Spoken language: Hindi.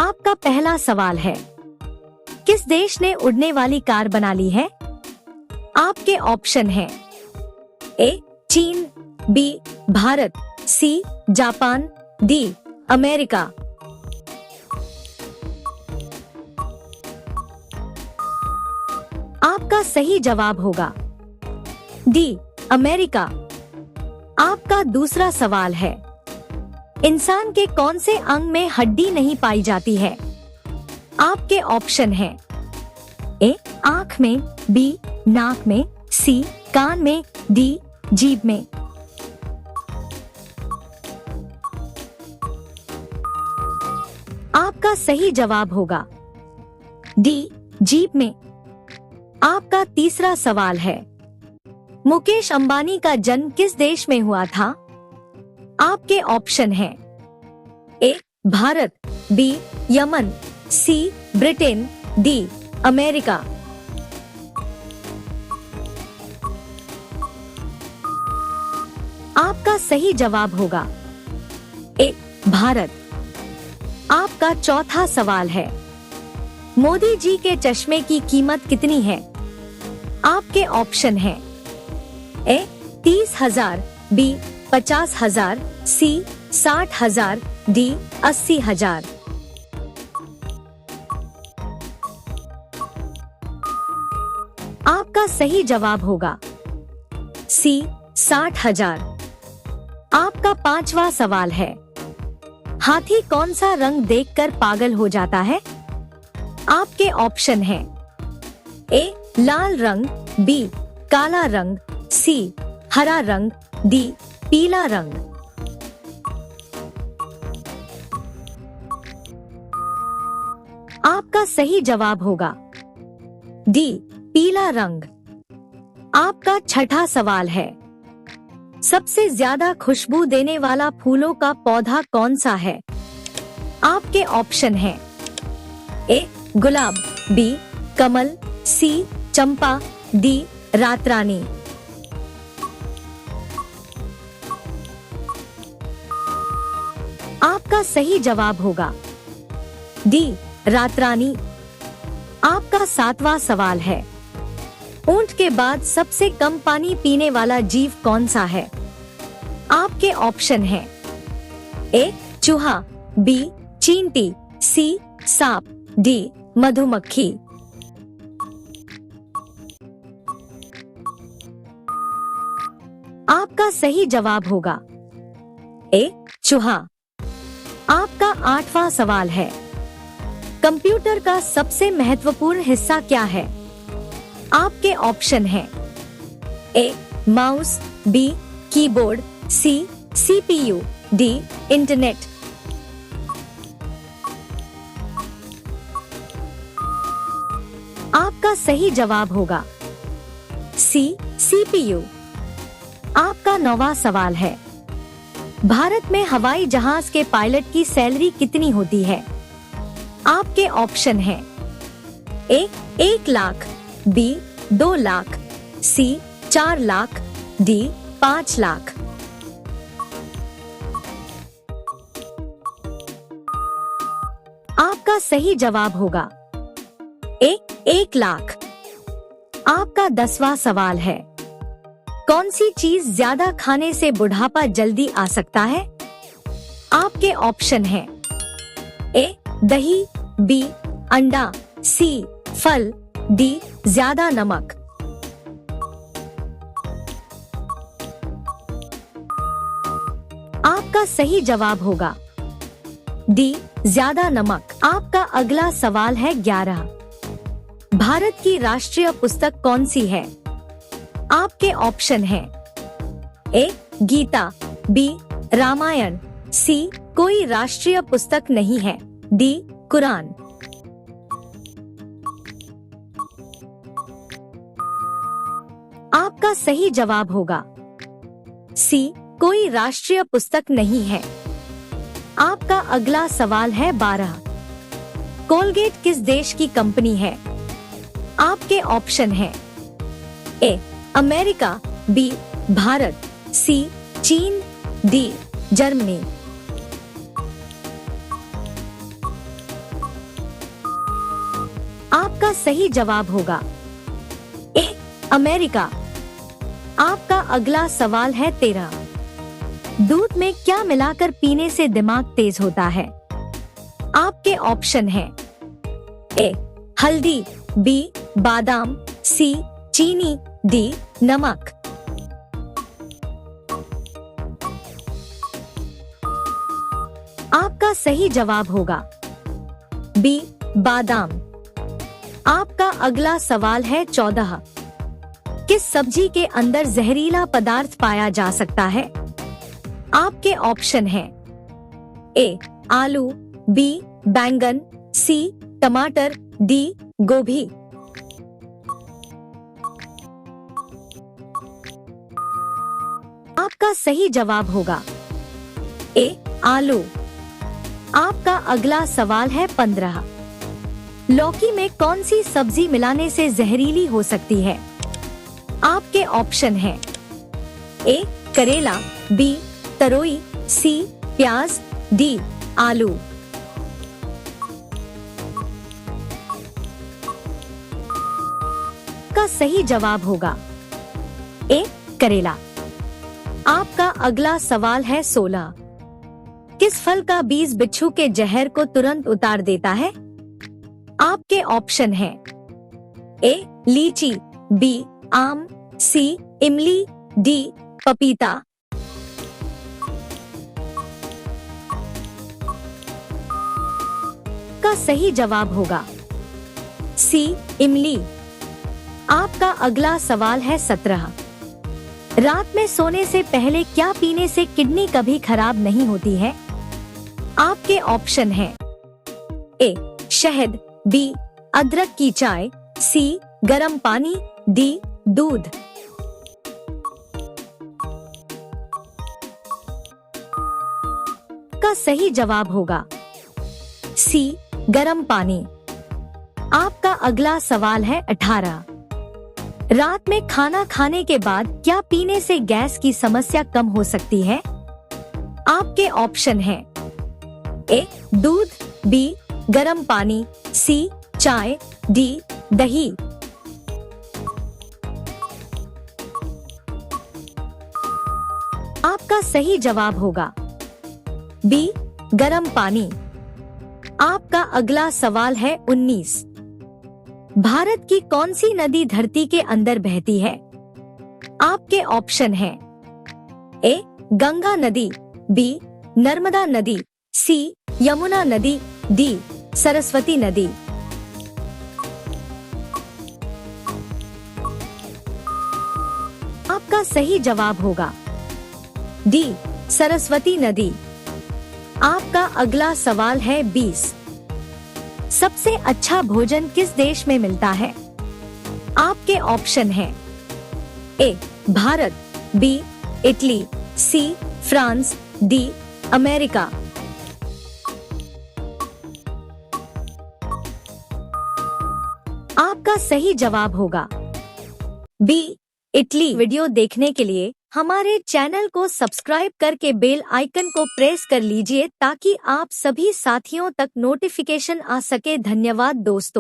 आपका पहला सवाल है, किस देश ने उड़ने वाली कार बना ली है? आपके ऑप्शन हैं ए चीन, B Bharat, C Japan, D America. आपका सही जवाब होगा डी अमेरिका। आपका दूसरा सवाल है, इंसान के कौन से अंग में हड्डी नहीं पाई जाती है? आपके ऑप्शन हैं ए आंख में, बी नाक में, सी कान में, डी जीभ में। आपका सही जवाब होगा डी जीभ में। आपका तीसरा सवाल है, मुकेश अंबानी का जन्म किस देश में हुआ था? आपके ऑप्शन हैं A Bharat, B Yemen, C Britain, D America. आपका सही जवाब होगा ए भारत। आपका चौथा सवाल है, मोदी जी के चश्मे की कीमत कितनी है? आपके ऑप्शन हैं ए 30,000, बी 50,000, सी 60,000, डी 80,000। आपका सही जवाब होगा सी 60,000। आपका पांचवा सवाल है, हाथी कौन सा रंग देखकर पागल हो जाता है? आपके ऑप्शन हैं ए लाल रंग, बी काला रंग, सी हरा रंग, डी पीला रंग। आपका सही जवाब होगा डी पीला रंग। आपका छठा सवाल है, सबसे ज्यादा खुशबू देने वाला फूलों का पौधा कौन सा है? आपके ऑप्शन हैं ए गुलाब, बी कमल, सी चंपा, डी रातरानी। आपका सही जवाब होगा डी रातरानी। आपका सातवां सवाल है, ऊंट के बाद सबसे कम पानी पीने वाला जीव कौन सा है? आपके ऑप्शन हैं ए चूहा, बी चींटी, सी सांप, डी मधुमक्खी। आपका सही जवाब होगा ए चूहा। आपका आठवां सवाल है, कंप्यूटर का सबसे महत्वपूर्ण हिस्सा क्या है? आपके ऑप्शन हैं A mouse, B keyboard, C CPU, D internet. आपका सही जवाब होगा सी सीपीयू। आपका नौवां सवाल है, भारत में हवाई जहाज के पायलट की सैलरी कितनी होती है? आपके ऑप्शन हैं ए 1 लाख, बी 2 लाख, सी 4 लाख, डी 5 लाख। आपका सही जवाब होगा ए 1 लाख। आपका 10वां सवाल है, कौन सी चीज ज्यादा खाने से बुढ़ापा जल्दी आ सकता है? आपके ऑप्शन हैं ए दही, बी अंडा, सी फल, डी ज्यादा नमक। आपका सही जवाब होगा डी ज्यादा नमक। आपका अगला सवाल है 11, भारत की राष्ट्रीय पुस्तक कौन सी है? आपके ऑप्शन हैं ए गीता, बी रामायण, सी कोई राष्ट्रीय पुस्तक नहीं है, डी कुरान। आपका सही जवाब होगा सी कोई राष्ट्रीय पुस्तक नहीं है। आपका अगला सवाल है 12, कोलगेट किस देश की कंपनी है? आपके ऑप्शन हैं ए अमेरिका, बी भारत, सी चीन, डी जर्मनी। आपका सही जवाब होगा ए अमेरिका। आपका अगला सवाल है 13। दूध में क्या मिलाकर पीने से दिमाग तेज होता है? आपके ऑप्शन हैं ए हल्दी, बी बादाम, सी चीनी, डी नमक। आपका सही जवाब होगा बी बादाम। आपका अगला सवाल है 14। किस सब्जी के अंदर जहरीला पदार्थ पाया जा सकता है? आपके ऑप्शन हैं ए आलू, बी बैंगन, सी टमाटर, डी गोभी। आपका सही जवाब होगा ए आलू। आपका अगला सवाल है 15। लौकी में कौन सी सब्जी मिलाने से जहरीली हो सकती है? आपके ऑप्शन हैं ए करेला, बी तरोई, सी प्याज, डी आलू। का सही जवाब होगा ए करेला। आपका अगला सवाल है 16। किस फल का बीज बिच्छू के जहर को तुरंत उतार देता है? आपके ऑप्शन हैं ए लीची, बी आम, सी इमली, डी पपीता। का सही जवाब होगा सी इमली। आपका अगला सवाल है 17। रात में सोने से पहले क्या पीने से किडनी कभी खराब नहीं होती है? आपके ऑप्शन हैं ए शहद, बी अदरक की चाय, सी गर्म पानी, डी दूध। का सही जवाब होगा सी गर्म पानी। आपका अगला सवाल है 18। रात में खाना खाने के बाद क्या पीने से गैस की समस्या कम हो सकती है? आपके ऑप्शन हैं ए दूध, बी गर्म पानी, सी चाय, डी दही। आपका सही जवाब होगा बी गर्म पानी। आपका अगला सवाल है 19। भारत की कौन सी नदी धरती के अंदर बहती है? आपके ऑप्शन हैं ए गंगा नदी, बी नर्मदा नदी, सी यमुना नदी, डी सरस्वती नदी। आपका सही जवाब होगा डी सरस्वती नदी। आपका अगला सवाल है 20। सबसे अच्छा भोजन किस देश में मिलता है? आपके ऑप्शन हैं A Bharat, B Italy, C France, D America. आपका सही जवाब होगा बी इटली। वीडियो देखने के लिए हमारे चैनल को सब्सक्राइब करके बेल आइकन को प्रेस कर लीजिए ताकि आप सभी साथियों तक नोटिफिकेशन आ सके। धन्यवाद दोस्तों।